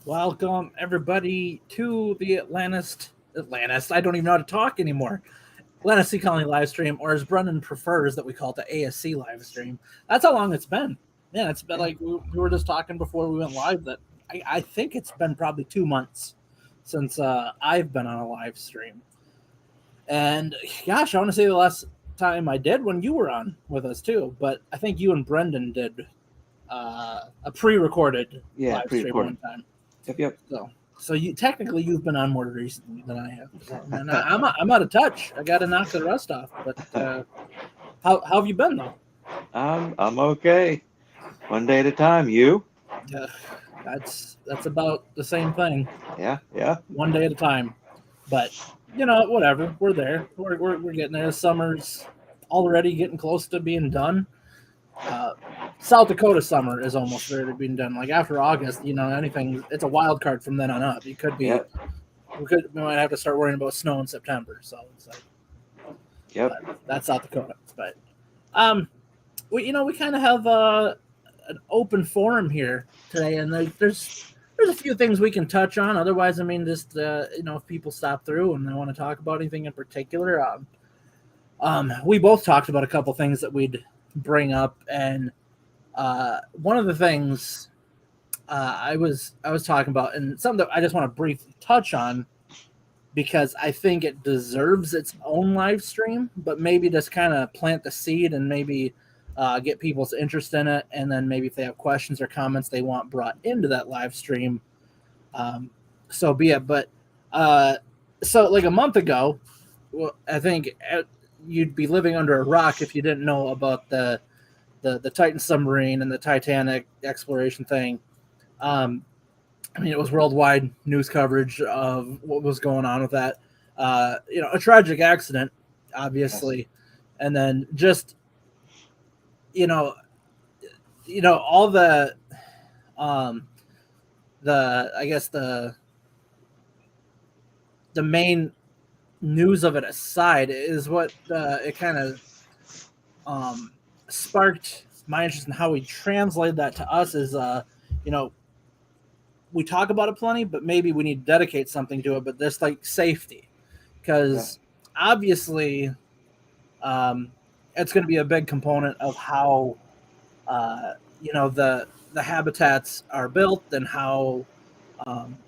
Welcome everybody to the Atlantis. I don't even know how to talk anymore. Atlantis Sea Colony live stream, or as Brendan prefers that we call it the ASC live stream. That's how long it's been. Yeah, it's been Yeah. like we were just talking before we went live that I think it's been probably 2 months since I've been on a live stream. And gosh, I want to say the last time I did when you were on with us too, but I think you and Brendan did a pre-recorded Yeah, live stream pre-recorded. one time. Yep, yep. So you technically you've been on more recently than I have, and I'm out of touch. I got to knock the rust off. But how have you been though? I'm okay. One day at a time. You? Uh, that's about the same thing, Yeah, yeah. one day at a time. But whatever. We're there. We're getting there. Summer's already getting close to being done. Uh, South Dakota summer is almost ready to be done. Like after August, anything. It's a wild card from then on up. It could be. Yep, We might have to start worrying about snow in September. So it's like, yep. but that's South Dakota. But we kind of have an open forum here today, and there's a few things we can touch on. Otherwise, I mean, just if people stop through and they want to talk about anything in particular, we both talked about a couple things that we'd bring up, and one of the things I was talking about, and something that I just want to briefly touch on because I think it deserves its own live stream, but maybe just kind of plant the seed and maybe get people's interest in it, and then maybe if they have questions or comments they want brought into that live stream, so be it. But so like a month ago, well, I think you'd be living under a rock if you didn't know about the Titan submarine and the Titanic exploration thing. Um, I mean, it was worldwide news coverage of what was going on with that. A tragic accident, Yes. obviously, and then just you know, all um, the I guess the main news of it aside is what it kind of um, sparked my interest in how we translate that to us is you know we talk about it plenty, but maybe we need to dedicate something to it. But there's like safety, Yeah. because obviously um, it's going to be a big component of how uh, the habitats are built and how um,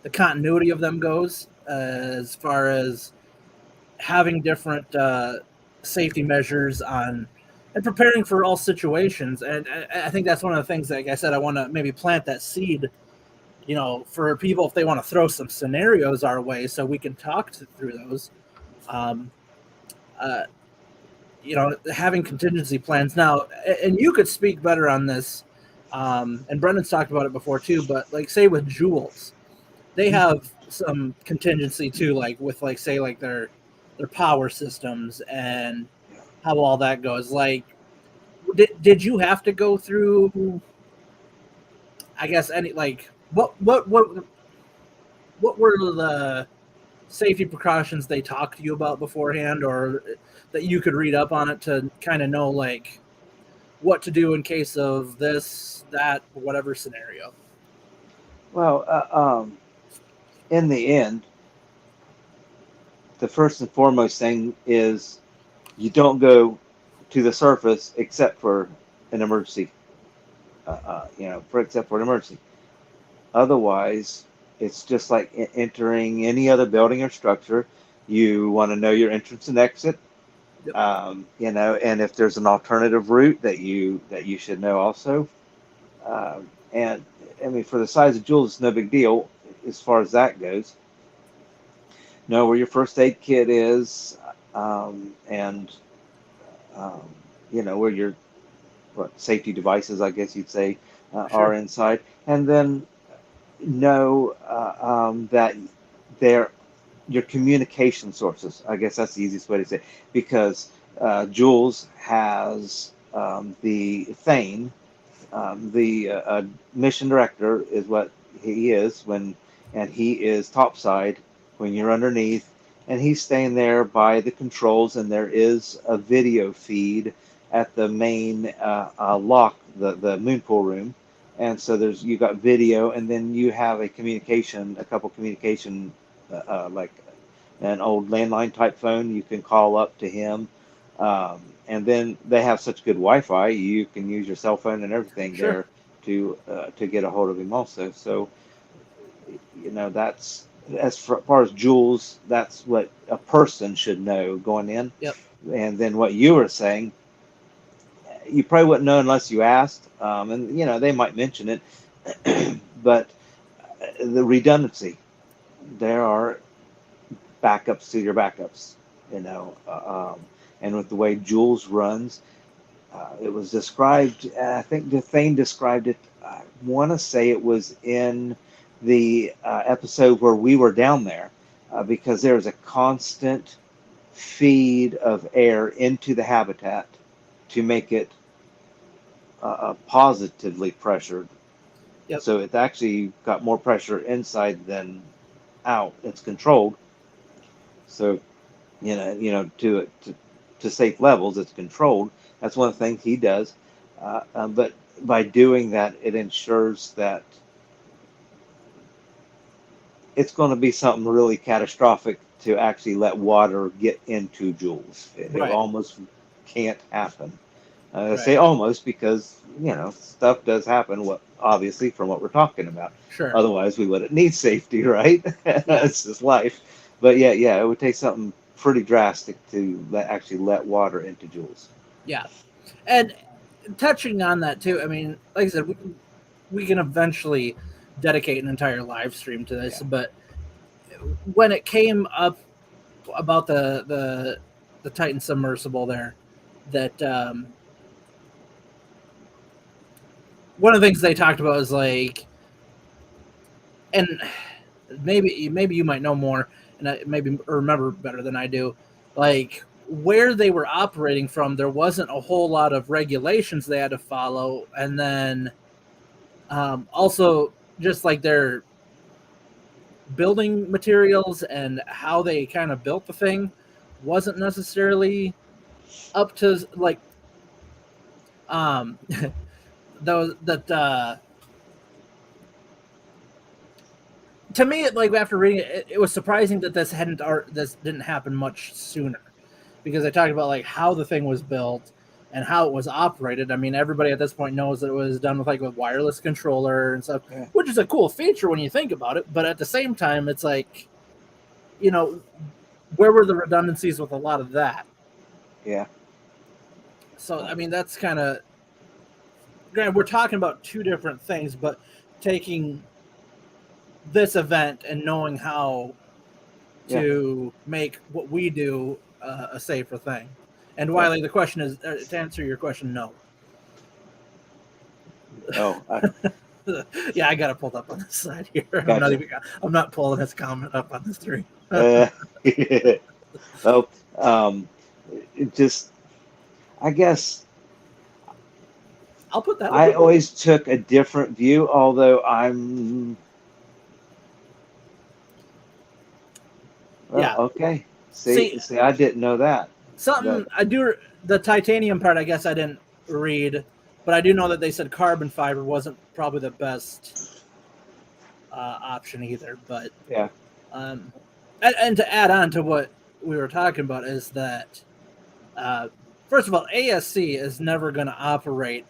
the continuity of them goes, as far as having different safety measures on and preparing for all situations. And I think that's one of the things, like I said, I want to maybe plant that seed, for people if they want to throw some scenarios our way so we can through those. Um, uh, Having contingency plans now, and you could speak better on this. And Brendan's talked about it before too, but like say with Jules, they Mhm. have some contingency too, like with like say like their power systems and Yeah. how all that goes. Like, did you have to go through? I guess any like what were the safety precautions they talked to you about beforehand, or that you could read up on it to kind of know like what to do in case of this, that, or whatever scenario? Well, in the end, the first and foremost thing is you don't go to the surface except for an emergency. For except for an emergency. Otherwise, it's just like entering any other building or structure. You want to know your entrance and exit. Yep. And if there's an alternative route that you should know also. And I mean, for the size of Jules, it's no big deal as far as that goes. Know where your first aid kit is, and um, where your safety devices, I guess you'd say, are Sure. inside, and then know that they're your communication sources. I guess that's the easiest way to say it, because Jules has the Thane, the mission director is what he is and he is topside when you're underneath, and he's staying there by the controls, and there is a video feed at the main lock, the moon pool room, and so you got video, and then you have a couple communication, like an old landline type phone. You can call up to him, and then they have such good Wi-Fi. You can use your cell phone and everything Sure. there to get a hold of him also. So that's as far as Jules. That's what a person should know going in. Yep. And then what you were saying, you probably wouldn't know unless you asked. And they might mention it, but the redundancy, there are backups to your backups, and with the way Jules runs, it was described. I think Thane described it. I want to say it was in the episode where we were down there, because there is a constant feed of air into the habitat to make it positively pressured. Yep. So it's actually got more pressure inside than out. It's controlled. So, to safe levels, it's controlled. That's one of the things he does. But by doing that, it ensures that it's going to be something really catastrophic to actually let water get into Jules. It Right. almost can't happen. I Right. say almost because, stuff does happen, obviously, from what we're talking about. Sure. Otherwise, we wouldn't need safety, right? It's just life. But yeah, it would take something pretty drastic to actually let water into Jules. Yeah. And touching on that too, I mean, like I said, we can eventually dedicate an entire live stream to this, but when it came up about the Titan submersible there, that one of the things they talked about is like, and maybe you might know more, and maybe remember better than I do, like where they were operating from, there wasn't a whole lot of regulations they had to follow, and then also just like their building materials and how they kind of built the thing wasn't necessarily up to like those that to me, like after reading it, it was surprising that this didn't happen much sooner, because they talked about like how the thing was built and how it was operated. I mean, everybody at this point knows that it was done with like a wireless controller and stuff, which is a cool feature when you think about it. But at the same time, it's like, where were the redundancies with a lot of that? Yeah. So I mean, that's kind of, granted, we're talking about two different things, but taking this event and knowing how to make what we do a safer thing. And Wiley, the question is, to answer your question, no. Oh, yeah, I got it pulled up on this side here. Gotcha. I'm not pulling his comment up on the screen. Well, I guess I'll put that. I always took a different view, although I'm. Well, yeah. Okay. See, I didn't know that. I do. The titanium part, I guess I didn't read, but I do know that they said carbon fiber wasn't probably the best option either. But yeah. And to add on to what we were talking about is that, first of all, ASC is never going to operate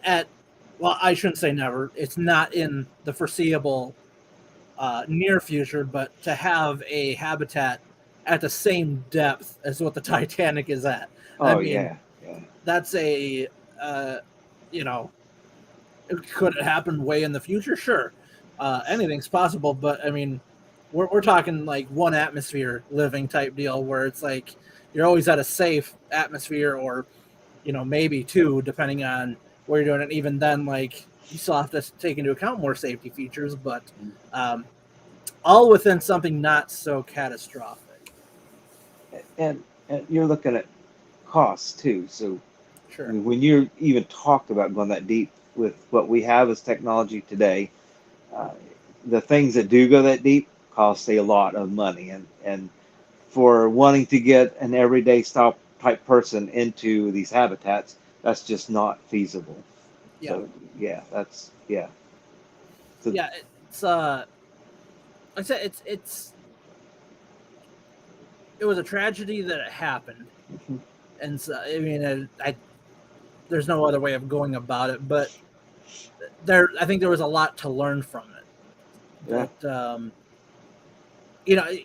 I shouldn't say never. It's not in the foreseeable near future, but to have a habitat at the same depth as what the Titanic is at. That's a, could it happen way in the future? Sure. Anything's possible, but I mean, we're talking like one atmosphere living type deal where it's like you're always at a safe atmosphere, or, maybe two, depending on where you're doing it. Even then, like, you still have to take into account more safety features, but all within something not so catastrophic. And you're looking at costs too. So sure. When you even talked about going that deep with what we have as technology today, the things that do go that deep cost a lot of money. And for wanting to get an everyday style type person into these habitats, that's just not feasible. Yeah. So yeah, that's yeah. So Yeah, it's like I said, it was a tragedy that it happened, mhm, and so I mean, there's no other way of going about it, but I think there was a lot to learn from yeah, it. That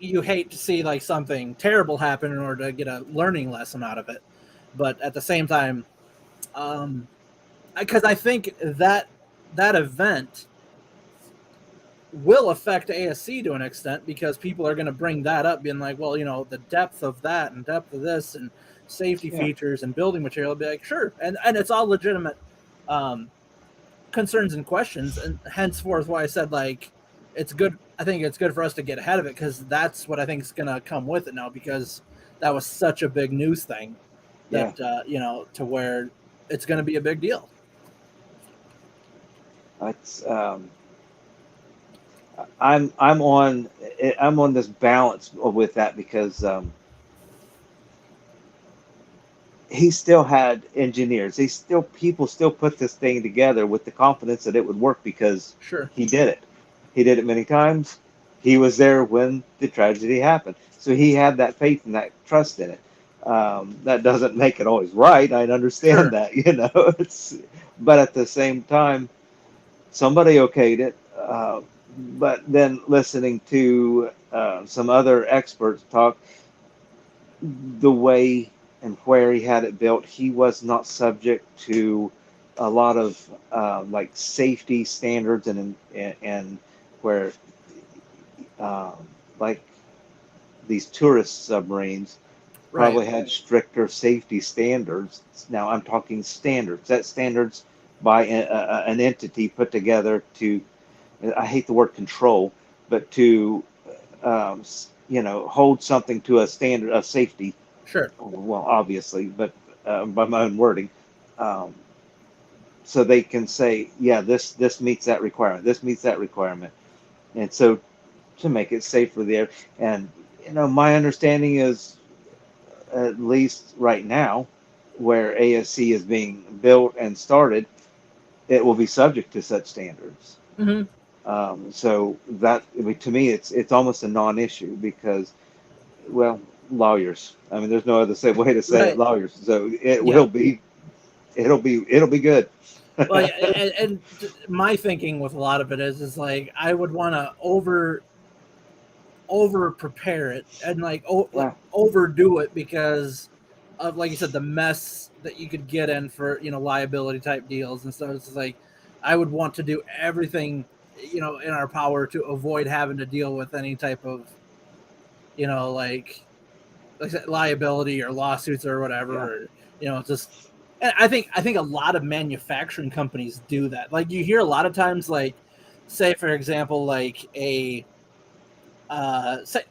you hate to see like something terrible happen in order to get a learning lesson out of it, but at the same time, um, because I think that event will affect ASC to an extent because people are going to bring that up, being like, well, the depth of that and depth of this and safety yeah, features and building material. Be like, sure, and it's all legitimate um, concerns and questions, and henceforth why I said like it's good. I think it's good for us to get ahead of it because that's what I think is going to come with it now because that was such a big news thing that yeah. to where it's going to be a big deal. It's I'm on this balance with that because he still had engineers. People still put this thing together with the confidence that it would work because Sure, he did it. He did it many times. He was there when the tragedy happened, so he had that faith and that trust in it. That doesn't make it always right. I understand sure, that, It's, but at the same time, somebody okayed it. But then listening to some other experts talk, the way and where he had it built, he was not subject to a lot of like safety standards and where like these tourist submarines right, probably had stricter safety standards. Now I'm talking standards. That standards by an entity put together to, I hate the word control, but to hold something to a standard of safety. sure, Well, obviously, but by my own wording, um, so they can say, yeah, this meets that requirement. This meets that requirement, and so to make it safe for the air. And my understanding is, at least right now, where ASC is being built and started, it will be subject to such standards. hmm So that, I mean, to me, it's almost a non-issue because, well, lawyers. I mean, there's no other way to say it. right, Lawyers. So it yeah. will be, it'll be good. Well, yeah, and my thinking with a lot of it is like I would want to over prepare it and like Yeah, overdo it because of like you said the mess that you could get in for liability type deals and stuff. It's just like I would want to do everything in our power to avoid having to deal with any type of like I said, liability or lawsuits or yeah, whatever. Or, just and I think a lot of manufacturing companies do that. Like you hear a lot of times, like say for example, like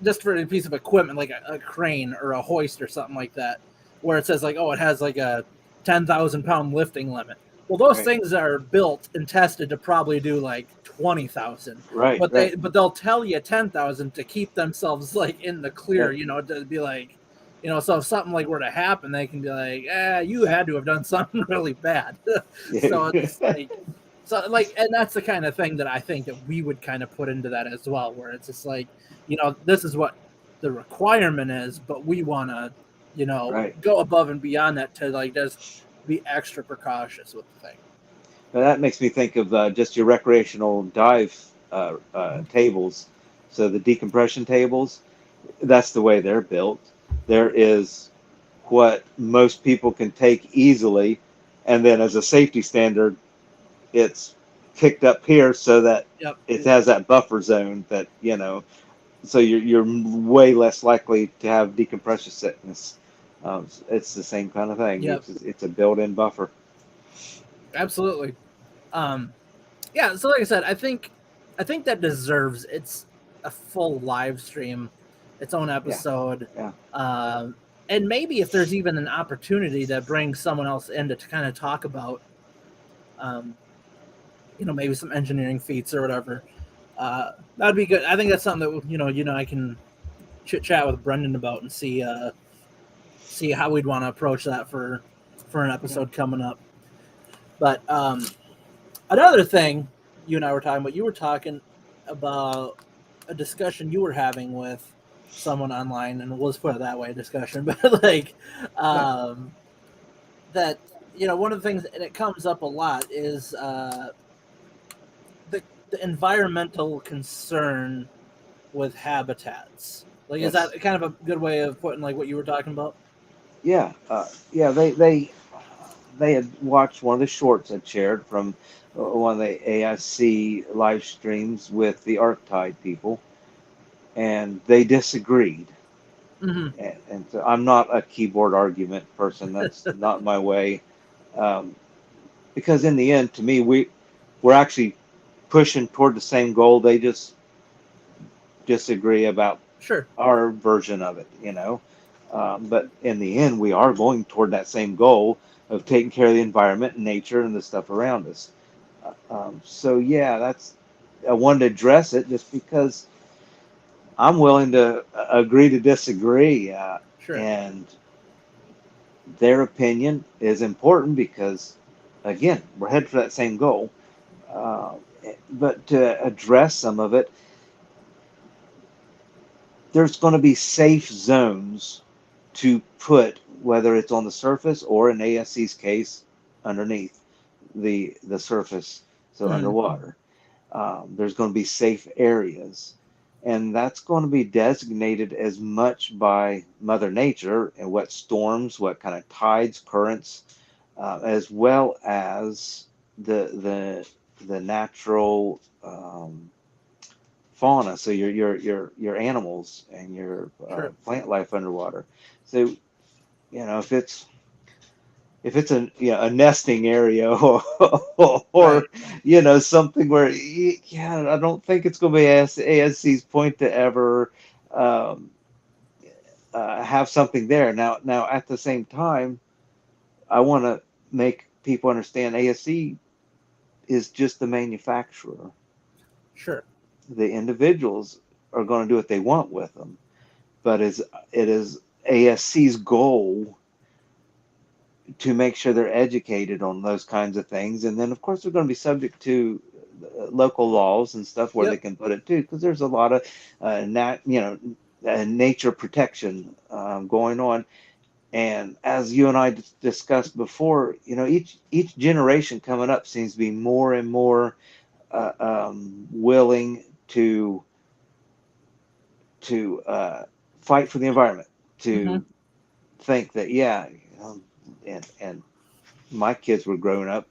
just for a piece of equipment like a crane or a hoist or something like that, where it says like, oh, it has like a 10,000 pound lifting limit. Well, those right, things are built and tested to probably do like 20,000, right, but right. they'll tell you 10,000 to keep themselves like in the clear, Yep. to be like, so if something like were to happen, they can be like, you had to have done something really bad. So it's like, and that's the kind of thing that I think that we would kind of put into that as well, where it's just like, this is what the requirement is, but we want to, Right. go above and beyond that to like just be extra precautious with the thing. Now that makes me think of just your recreational dive tables. So the decompression tables, that's the way they're built. There is what most people can take easily, and then as a safety standard, it's kicked up here so that Yep. it has that buffer zone that so you're way less likely to have decompression sickness. It's the same kind of thing. Yep. It's a built-in buffer. Absolutely. Um, yeah. So like I said, I think that deserves a full live stream, its own Yeah, episode. yeah, Um, and maybe if there's even an opportunity to bring someone else in to kind of talk about, um, maybe some engineering feats or whatever. That'd be good. I think that's something that I can chit chat with Brendan about and see how we'd want to approach that for an yeah. episode coming up. But Another thing you and I were talking about, you were talking about a discussion you were having with someone online, and let's put it that way, discussion, but like Yeah. um, that one of the things, and it comes up a lot, is the environmental concern with habitats. Like, is that Yes. kind of a good way of putting like what you were talking about? Yeah. Yeah. They had watched one of the shorts I shared from one of the ASC live streams with the Arctide people, and they disagreed. Hmm. And so I'm not a keyboard argument person. That's not my way. Um, because in the end, to me, we're actually pushing toward the same goal. They just disagree about Sure. our version of it. But in the end, we are going toward that same goal of taking care of the environment and nature and the stuff around us. So yeah, I wanted to address it just because I'm willing to agree to disagree, Sure. and their opinion is important because, again, we're headed for that same goal. Uh, but to address some of it, there's going to be safe zones to put, whether it's on the surface or in ASC's case, underneath the surface, so Mm. underwater. There's going to be safe areas, and that's going to be designated as much by Mother Nature and what storms, what kind of tides, currents, as well as the natural fauna, so your animals and your Sure. plant life underwater. So if it's a nesting area or Right. something where I don't think it's going to be ASC's point to ever um, have something there. Now at the same time, I want to make people understand ASC is just the manufacturer. Sure. The individuals are going to do what they want with them, but it is ASC's goal to make sure they're educated on those kinds of things. And then, of course, they're going to be subject to local laws and stuff where they Yep. can put it too, because there's a lot of nature protection going on. And as you and I discussed before, each generation coming up seems to be more and more willing to fight for the environment, Hmm. to think that and my kids were growing up,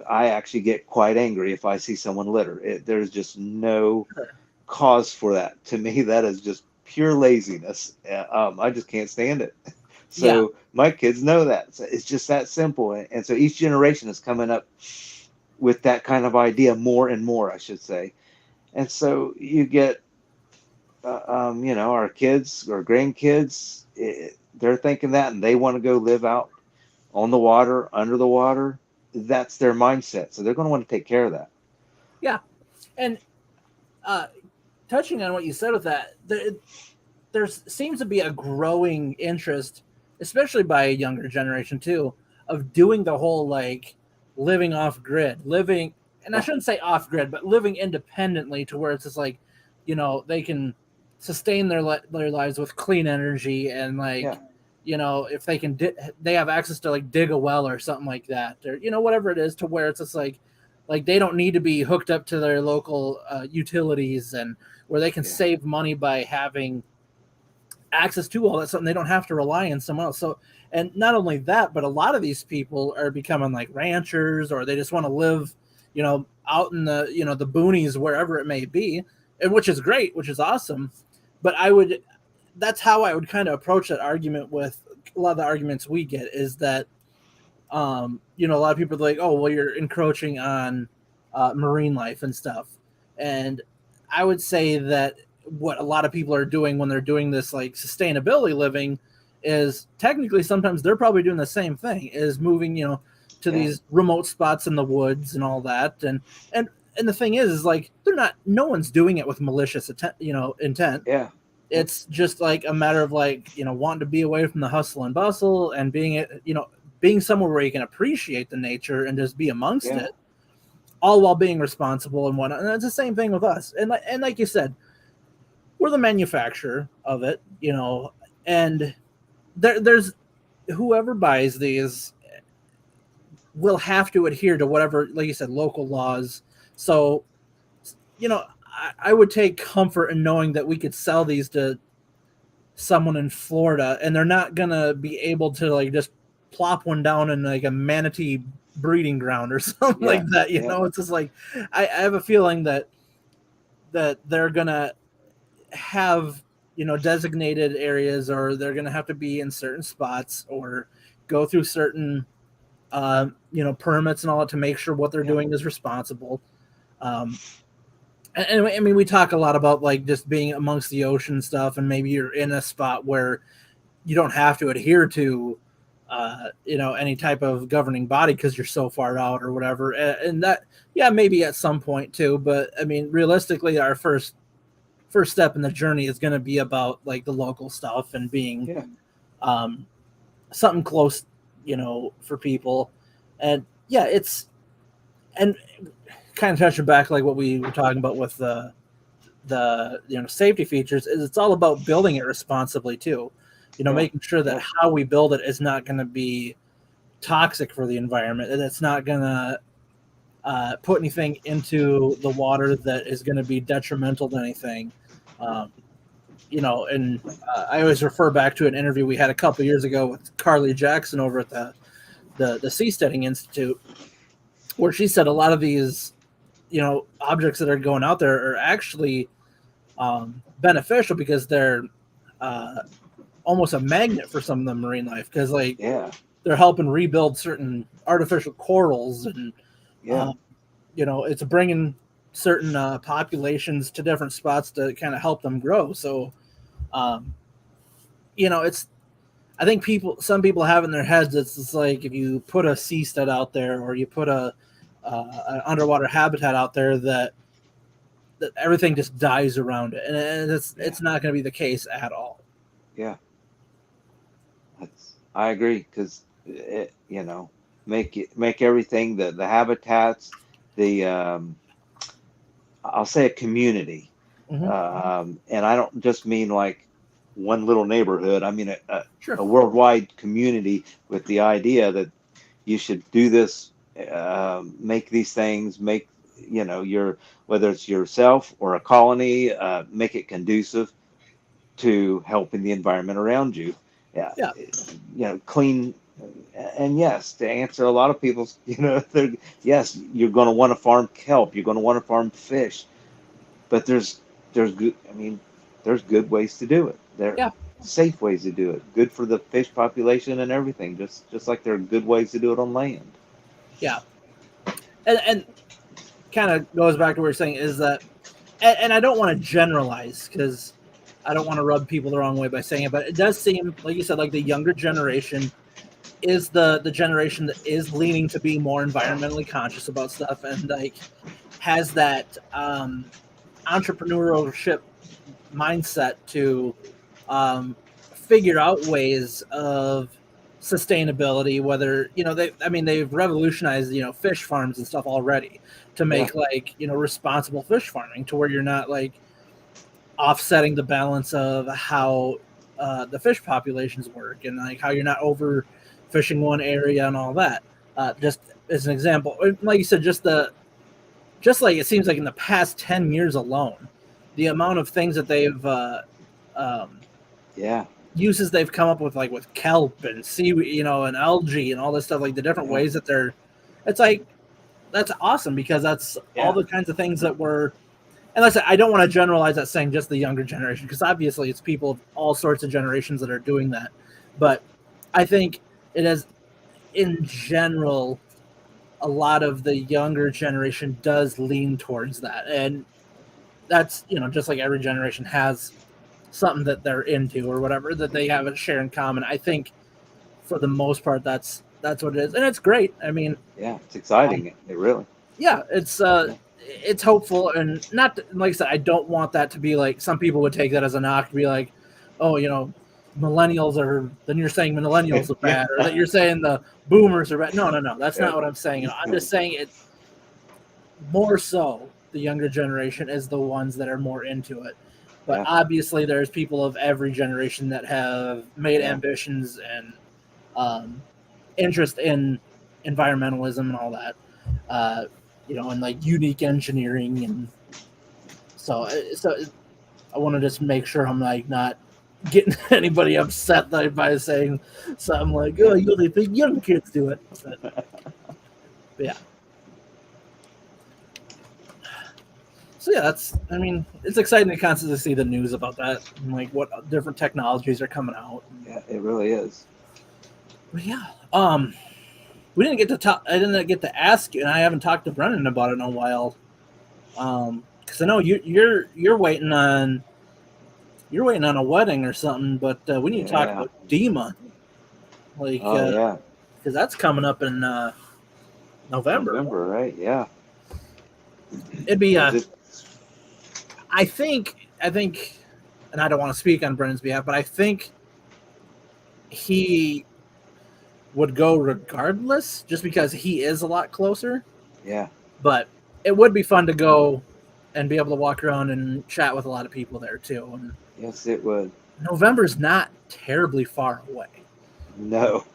I actually get quite angry if I see someone litter. There's just no Sure. cause for that. To me, that is just pure laziness. I just can't stand it. Yeah. So my kids know that. So it's just that simple. And so each generation is coming up with that kind of idea more and more, I should say. And so you get, our kids or grandkids, they're thinking that and they want to go live out on the water, under the water. That's their mindset. So they're going to want to take care of that. Yeah. And uh, touching on what you said with that, there seems to be a growing interest, especially by a younger generation too, of doing the whole like living off grid, living, and I Yeah. shouldn't say off grid, but living independently to where it's just like, they can sustain their lives with clean energy and Yeah. like, if they can, they have access to like dig a well or something like that, or whatever it is, to where it's just like they don't need to be hooked up to their local utilities, and where they can Yeah. save money by having access to all that stuff, and they don't have to rely on someone else. So, and not only that, but a lot of these people are becoming like ranchers, or they just want to live, out in the the boonies, wherever it may be, and which is great, which is awesome. But that's how I would kind of approach that argument with a lot of the arguments we get, is that a lot of people are like, oh, well, you're encroaching on marine life and stuff. And I would say that what a lot of people are doing when they're doing this like sustainability living is technically sometimes they're probably doing the same thing, is moving, to Yeah. these remote spots in the woods and all that. And the thing is like no one's doing it with malicious intent. Yeah. Yep. It's just like a matter of like, wanting to be away from the hustle and bustle and being somewhere where you can appreciate the nature and just be amongst Yeah. it. all while being responsible and whatnot. And it's the same thing with us. And like you said, we're the manufacturer of it, and there's whoever buys these will have to adhere to whatever, like you said, local laws. So, I would take comfort in knowing that we could sell these to someone in Florida and they're not gonna be able to like just plop one down in like a manatee breeding ground or something like that. It's just like I have a feeling that they're gonna have designated areas, or they're gonna have to be in certain spots or go through certain permits and all that to make sure what they're doing is responsible. And I mean, we talk a lot about like just being amongst the ocean stuff, and maybe you're in a spot where you don't have to adhere to, any type of governing body because you're so far out or whatever. And that, yeah, maybe at some point too. But I mean, realistically, our first step in the journey is going to be about like the local stuff and being something close, for people. And yeah, and kind of touching back like what we were talking about with the safety features, is it's all about building it responsibly too, making sure that how we build it is not going to be toxic for the environment, and it's not going to put anything into the water that is going to be detrimental to anything. And I always refer back to an interview we had a couple years ago with Carly Jackson over at the Seasteading Institute, where she said a lot of these objects that are going out there are actually beneficial because they're almost a magnet for some of the marine life, because they're helping rebuild certain artificial corals, and it's bringing certain populations to different spots to kind of help them grow. So it's, I think some people have in their heads, it's like if you put a seastead out there, or you put an underwater habitat out there, that everything just dies around it, and it's not going to be the case at all. I agree, because make everything, the habitats, I'll say a community, and I don't just mean like one little neighborhood. I mean a worldwide community, with the idea that you should do this, make these things, make whether it's yourself or a colony, make it conducive to helping the environment around you. Clean. And yes, to answer a lot of people's, yes, you're going to want to farm kelp, you're going to want to farm fish, but there's good. I mean, there's good ways to do it. There are safe ways to do it, good for the fish population and everything. Just like there are good ways to do it on land. Yeah, and kind of goes back to what we're saying, is that, and I don't want to generalize, because I don't want to rub people the wrong way by saying it, but it does seem, like you said, like the younger generation is the generation that is leaning to be more environmentally conscious about stuff, and like has that entrepreneurship mindset to figure out ways of sustainability, whether they've revolutionized fish farms and stuff already to make responsible fish farming, to where you're not like offsetting the balance of how the fish populations work, and like how you're not overfishing one area and all that. Just as an example, like you said, just like it seems like in the past 10 years alone, the amount of things that they've uses they've come up with, like with kelp and seaweed, and algae and all this stuff, like the different ways that it's like, that's awesome, because that's all the kinds of things that were. And like I said, I don't want to generalize that saying just the younger generation, because obviously it's people of all sorts of generations that are doing that. But I think it is, in general, a lot of the younger generation does lean towards that. And that's, just like every generation has something that they're into or whatever that they have a share in common. I think for the most part, that's what it is. And it's great. I mean, it's exciting. It really. Yeah, it's hopeful, and not like I said, I don't want that to be like, some people would take that as a knock, to be like, oh, millennials are, then you're saying millennials are bad, or that you're saying the boomers are bad. No, that's not what I'm saying. I'm just saying more so the younger generation is the ones that are more into it. But Yeah. obviously, there's people of every generation that have made Yeah. ambitions and interest in environmentalism and all that. And like unique engineering, and so I want to just make sure I'm like not getting anybody upset by saying something like, "Oh, you only think young kids do it." But yeah. So yeah, I mean, it's exciting to constantly see the news about that and like what different technologies are coming out. Yeah, it really is. But yeah, we didn't get to talk. I didn't get to ask you, and I haven't talked to Brennan about it in a while. Because I know you're waiting on a wedding or something, but we need to talk Yeah. about DEMA, like Oh yeah. because that's coming up in November. November, right? Yeah. It'd be Is it? I think, and I don't want to speak on Brennan's behalf, but I think he would go regardless, just because he is a lot closer. Yeah. But it would be fun to go and be able to walk around and chat with a lot of people there too. And Yes, it would. November's not terribly far away. No,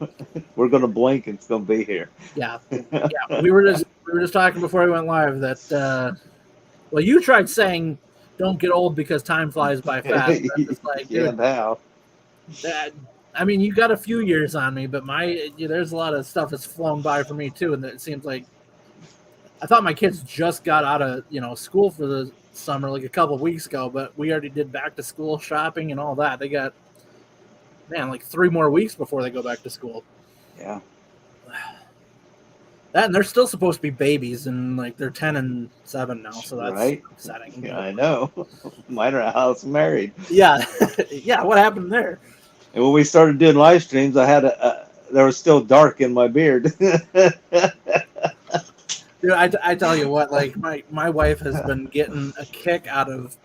we're gonna blink and it's gonna be here. Yeah. We were just talking before we went live that well, you tried saying don't get old because time flies by fast. It's like, Yeah, dude, now. I mean, you got a few years on me, but there's a lot of stuff that's flown by for me too, and it seems like I thought my kids just got out of school for the summer like a couple of weeks ago, but we already did back to school shopping and all that. They got like 3 more weeks before they go back to school. Yeah. That, and they're still supposed to be babies, and like they're 10 and 7 now, so that's Right. upsetting. Yeah, I know. Mine are house married. Yeah, yeah. What happened there? And when we started doing live streams, I had there was still dark in my beard. Dude, I tell you what, like my wife has been getting a kick out of,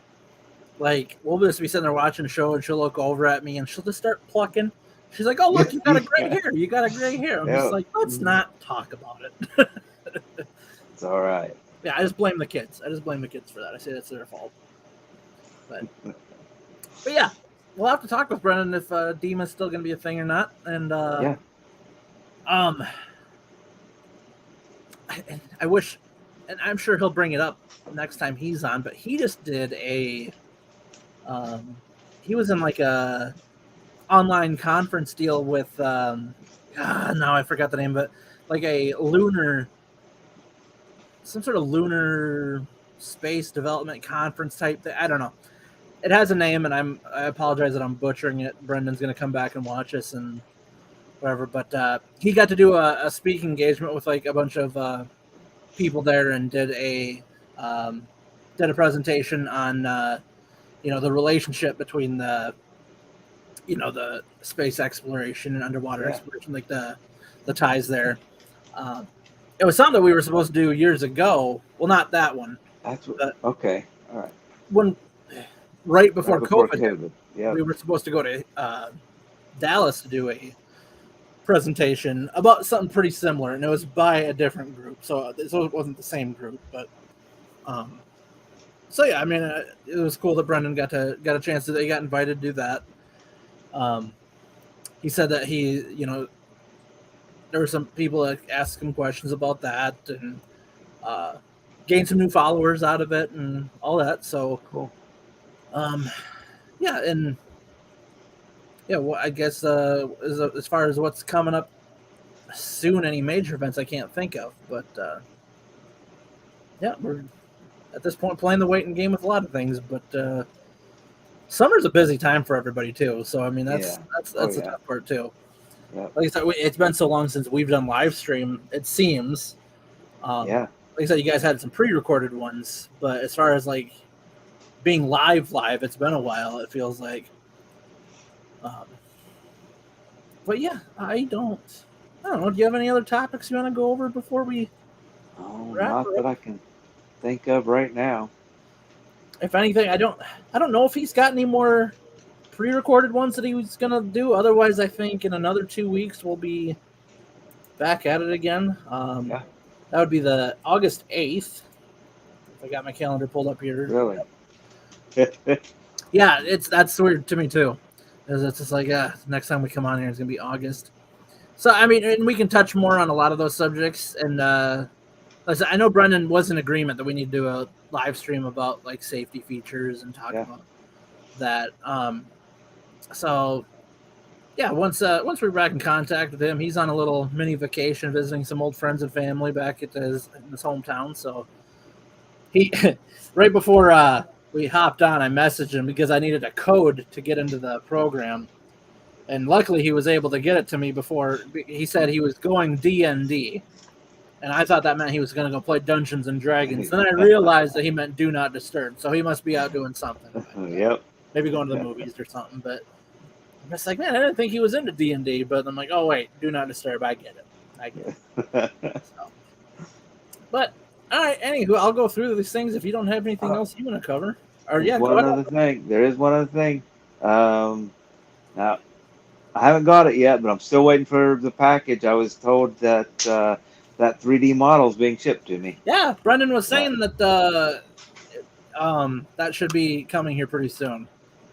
like, we'll just be sitting there watching a show and she'll look over at me and she'll just start plucking. She's like, "Oh, look, you got a gray hair. You got a gray hair." I'm just like, let's not talk about it. It's all right. Yeah, I just blame the kids. I just blame the kids for that. I say that's their fault. But yeah, we'll have to talk with Brennan if DEMA's still going to be a thing or not. And Yeah. I wish, and I'm sure he'll bring it up next time he's on, but he just did he was in like a online conference deal with now I forgot the name, but like some sort of lunar space development conference type thing. I don't know. It has a name, and I apologize that I'm butchering it. Brendan's going to come back and watch us and whatever, but he got to do a speaking engagement with like a bunch of people there, and did a presentation on the relationship between the space exploration and underwater exploration, like the ties there. It was something that we were supposed to do years ago. Well, not that one. That's what, okay. All right. When right before COVID. Yeah. We were supposed to go to Dallas to do a presentation about something pretty similar, and it was by a different group, so it wasn't the same group. But so yeah, I mean, it was cool that Brendan got a chance to. He got invited to do that. He said that there were some people that asked him questions about that, and gained some new followers out of it and all that. So cool. Yeah, and yeah, well, I guess as far as what's coming up soon, any major events I can't think of, but yeah, we're at this point playing the waiting game with a lot of things, but summer's a busy time for everybody too. So I mean, that's the tough part too. Yeah. Like I said, it's been so long since we've done live stream. It seems. Like I said, you guys had some pre-recorded ones, but as far as like being live, it's been a while. It feels like. But yeah, I don't know. Do you have any other topics you want to go over before we? Not that I can think of right now. If anything, I don't know if he's got any more pre-recorded ones that he was gonna do. Otherwise, I think in another 2 weeks we'll be back at it again. That would be the August 8th. I got my calendar pulled up here. Really? Yeah, that's weird to me too. It's just like next time we come on here is gonna be August. So I mean, and we can touch more on a lot of those subjects. And I know Brendan was in agreement that we need to do a live stream about like safety features and talk about that. So yeah, once we're back in contact with him, he's on a little mini vacation visiting some old friends and family back at his hometown. So he right before we hopped on, I messaged him because I needed a code to get into the program. And luckily, he was able to get it to me before. He said he was going D&D, and I thought that meant he was going to go play Dungeons and Dragons. Then I realized that he meant Do Not Disturb, so he must be out doing something. Yep. Maybe going to the movies or something. But I'm just like, man, I didn't think he was into D&D. But I'm like, oh wait, Do Not Disturb. I get it. So. But all right, anywho, I'll go through these things. If you don't have anything else you want to cover, or There is one other thing. Now, I haven't got it yet, but I'm still waiting for the package. I was told that that 3D model is being shipped to me. Yeah, Brendan was saying that that should be coming here pretty soon.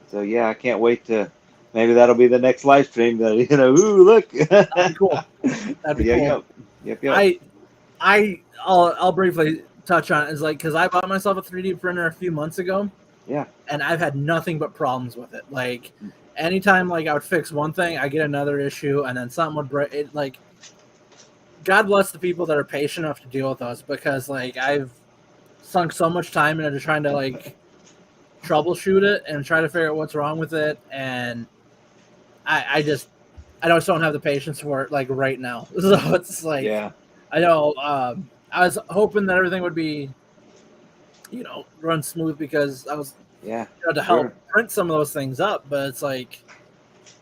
So yeah, I can't wait to. Maybe that'll be the next live stream. Ooh, look. That'd be cool. That'd be cool. Yep. I'll briefly touch on it. Is like because I bought myself a 3D printer a few months ago. Yeah. And I've had nothing but problems with it. Like anytime like I would fix one thing, I get another issue, and then something would break. It, like, God bless the people that are patient enough to deal with us, because like I've sunk so much time into trying to like troubleshoot it and try to figure out what's wrong with it, and I just don't have the patience for it like right now. So it's like I know I was hoping that everything would be run smooth because I was to help print some of those things up, but it's like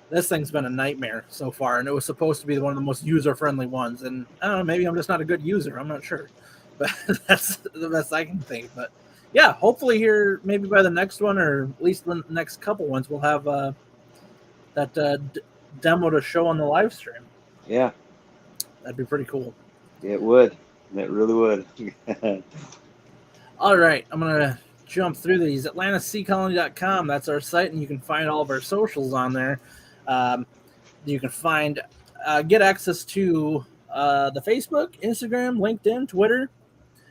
this thing's been a nightmare so far, and it was supposed to be one of the most user-friendly ones, and I don't know, maybe I'm just not a good user, I'm not sure, but that's the best I can think. But yeah, hopefully here maybe by the next one, or at least the next couple ones, we'll have that demo to show on the live stream. Yeah, that'd be pretty cool. It would. It really would. All right, I'm gonna jump through these. AtlantaSeaColony.com, that's our site, and you can find all of our socials on there. You can find get access to the Facebook, Instagram, LinkedIn, Twitter.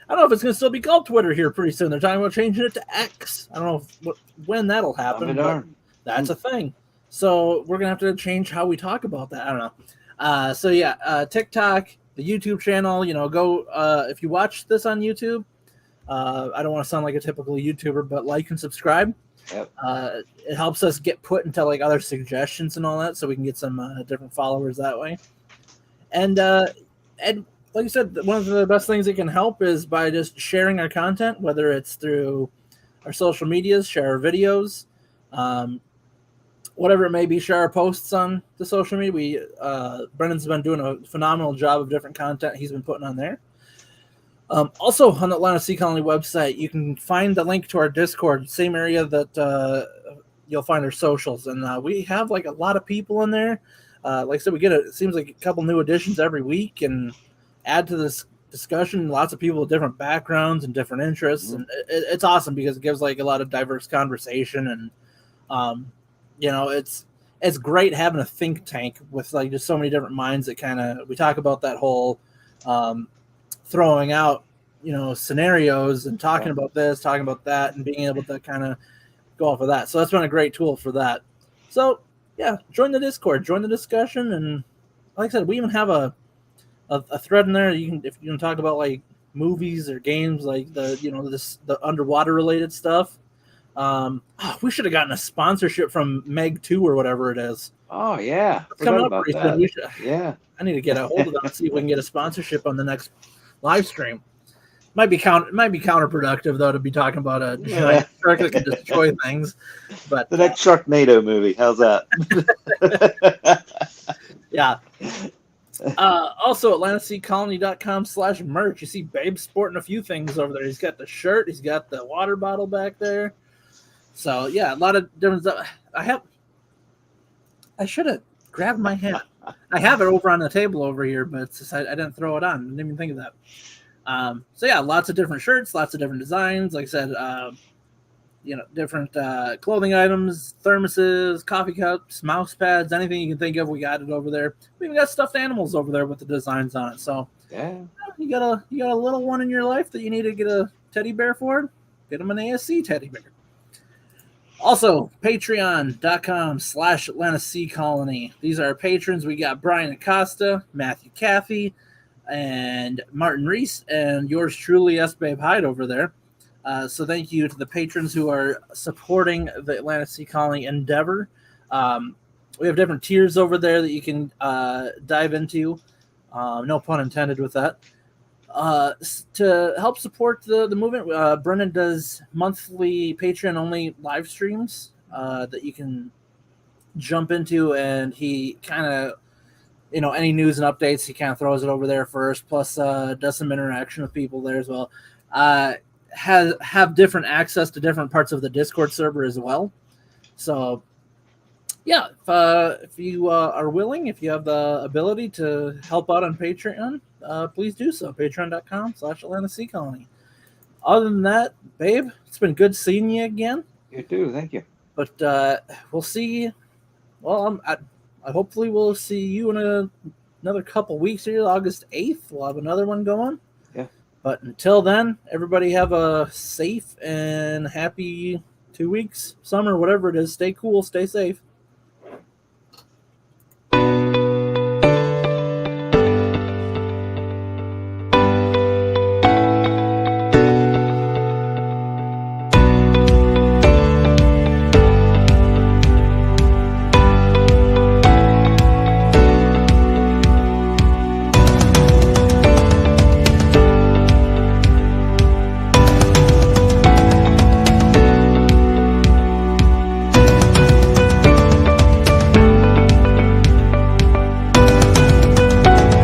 I don't know if it's going to still be called Twitter here pretty soon. They're talking about changing it to X. I don't know when that'll happen, but that's a thing. So we're going to have to change how we talk about that. I don't know. So yeah, TikTok, the YouTube channel, go if you watch this on YouTube. I don't want to sound like a typical YouTuber, but like and subscribe. Yep. It helps us get put into like other suggestions and all that, so we can get some different followers that way. And like you said, one of the best things that can help is by just sharing our content, whether it's through our social medias, share our videos, whatever it may be, share our posts on the social media. Brendan's been doing a phenomenal job of different content he's been putting on there. Also, on the Atlanta Sea Colony website, you can find the link to our Discord, same area that you'll find our socials. And we have like a lot of people in there. Like I said, we get it seems like a couple new additions every week, and add to this discussion lots of people with different backgrounds and different interests. And it's awesome because it gives like a lot of diverse conversation. And, it's great having a think tank with like just so many different minds that we talk about that whole throwing out, scenarios and talking about this, talking about that, and being able to kind of go off of that. So that's been a great tool for that. So yeah, join the Discord, join the discussion. And like I said, we even have a thread in there. If you can talk about like movies or games, like the underwater related stuff. We should have gotten a sponsorship from Meg 2 or whatever it is. Oh yeah. It's coming up pretty soon. Yeah. I need to get a hold of them and see if we can get a sponsorship on the next live stream. Might be counterproductive though to be talking about a giant shark that can destroy things. But the next Sharknado movie, how's that? Yeah. Also, AtlantaSeaColony.com/merch. You see Babe sporting a few things over there. He's got the shirt. He's got the water bottle back there. So yeah, a lot of different stuff. I should have grabbed my hat. I have it over on the table over here, but it's just, I didn't throw it on. I didn't even think of that. So yeah, lots of different shirts, lots of different designs. Like I said, different clothing items, thermoses, coffee cups, mouse pads, anything you can think of. We got it over there. We even got stuffed animals over there with the designs on it. So Yeah. you got a little one in your life that you need to get a teddy bear for. Get them an ASC teddy bear. Also, patreon.com/Atlanta Sea Colony. These are our patrons. We got Brian Acosta, Matthew Caffey, and Martin Reese, and yours truly, S. Babe Hyde over there. So thank you to the patrons who are supporting the Atlanta Sea Colony endeavor. We have different tiers over there that you can dive into. No pun intended with that. To help support the movement, Brennan does monthly Patreon-only live streams that you can jump into, and he kind of, any news and updates, he kind of throws it over there first, plus does some interaction with people there as well. Have different access to different parts of the Discord server as well. So yeah, if you are willing, if you have the ability to help out on Patreon, please do so. Patreon.com/Atlanta Sea Colony. Other than that, babe, it's been good seeing you again. You too. Thank you. But we'll see. Well, I hopefully we'll see you in another couple weeks here. August 8th, we'll have another one going. Yeah. But until then, everybody have a safe and happy 2 weeks, summer, whatever it is. Stay cool, stay safe.